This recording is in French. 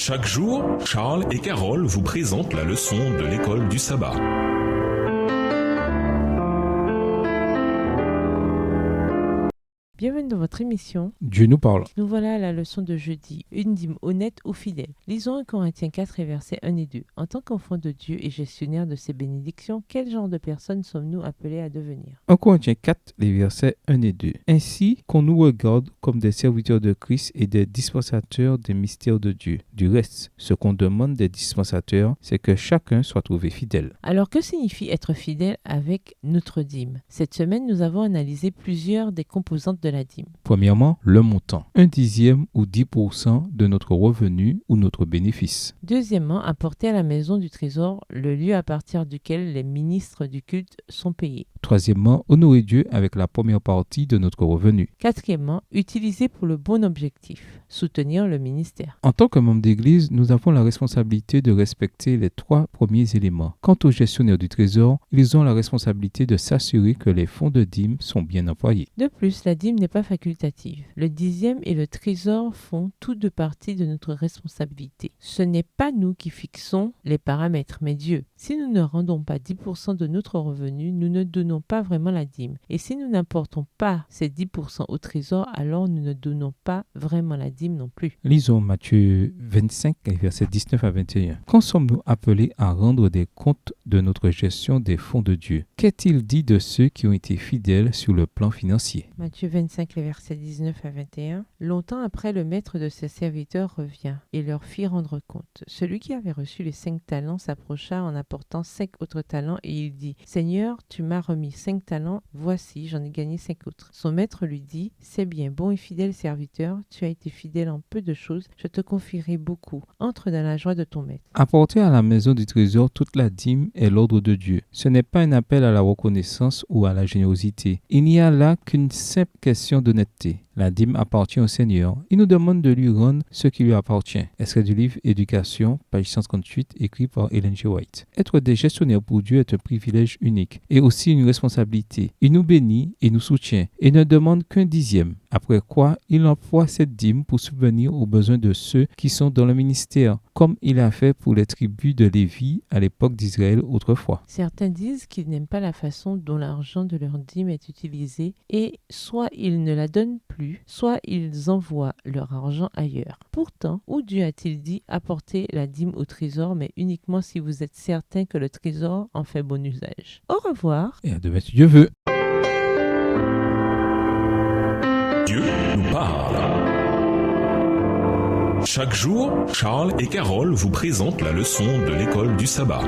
Chaque jour, Charles et Carole vous présentent la leçon de l'école du sabbat. Bienvenue dans votre émission. Dieu nous parle. Nous voilà à la leçon de jeudi, une dîme honnête ou fidèle. Lisons 1 Corinthiens 4 et versets 1 et 2. En tant qu'enfants de Dieu et gestionnaires de ses bénédictions, quel genre de personnes sommes-nous appelés à devenir? 1 Corinthiens 4, les versets 1 et 2. Ainsi qu'on nous regarde comme des serviteurs de Christ et des dispensateurs des mystères de Dieu. Du reste, ce qu'on demande des dispensateurs, c'est que chacun soit trouvé fidèle. Alors que signifie être fidèle avec notre dîme? Cette semaine, nous avons analysé plusieurs des composantes de la dîme. Premièrement, le montant. 1/10 ou 10% de notre revenu ou notre bénéfice. Deuxièmement, apporter à la maison du trésor, le lieu à partir duquel les ministres du culte sont payés. Troisièmement, honorer Dieu avec la première partie de notre revenu. Quatrièmement, utiliser pour le bon objectif, soutenir le ministère. En tant que membre d'Église, nous avons la responsabilité de respecter les 3 premiers éléments. Quant aux gestionnaires du trésor, ils ont la responsabilité de s'assurer que les fonds de dîme sont bien employés. De plus, la dîme n'est pas facultative. Le 10e et le trésor font tous deux partie de notre responsabilité. Ce n'est pas nous qui fixons les paramètres, mais Dieu. Si nous ne rendons pas 10% de notre revenu, nous ne donnons pas vraiment la dîme. Et si nous n'apportons pas ces 10% au trésor, alors nous ne donnons pas vraiment la dîme non plus. Lisons Matthieu 25, versets 19 à 21. Quand sommes-nous appelés à rendre des comptes de notre gestion des fonds de Dieu? Qu'est-il dit de ceux qui ont été fidèles sur le plan financier? Matthieu 25, les versets 19 à 21. Longtemps après, le maître de ses serviteurs revient et leur fit rendre compte. Celui qui avait reçu les 5 talents s'approcha en apportant 5 autres talents et il dit « Seigneur, tu m'as remis 5 talents, voici, j'en ai gagné 5 autres. » Son maître lui dit « C'est bien, bon et fidèle serviteur, tu as été fidèle en peu de choses, je te confierai beaucoup. Entre dans la joie de ton maître. » Apporter à la maison du trésor toute la dîme est l'ordre de Dieu. Ce n'est pas un appel à la reconnaissance ou à la générosité. Il n'y a là qu'une simple question d'honnêteté. La dîme appartient au Seigneur. Il nous demande de lui rendre ce qui lui appartient. Extrait du livre Éducation, page 138, écrit par Ellen G. White. Être des gestionnaires pour Dieu est un privilège unique et aussi une responsabilité. Il nous bénit et nous soutient et ne demande qu'un 10e. Après quoi, il emploie cette dîme pour subvenir aux besoins de ceux qui sont dans le ministère, comme il a fait pour les tribus de Lévi à l'époque d'Israël autrefois. Certains disent qu'ils n'aiment pas la façon dont l'argent de leur dîme est utilisé et soit ils ne la donnent plus, soit ils envoient leur argent ailleurs. Pourtant, où Dieu a-t-il dit apporter la dîme au trésor, mais uniquement si vous êtes certain que le trésor en fait bon usage? Au revoir. Et à demain si Dieu veut. Dieu nous parle. Chaque jour, Charles et Carole vous présentent la leçon de l'école du sabbat.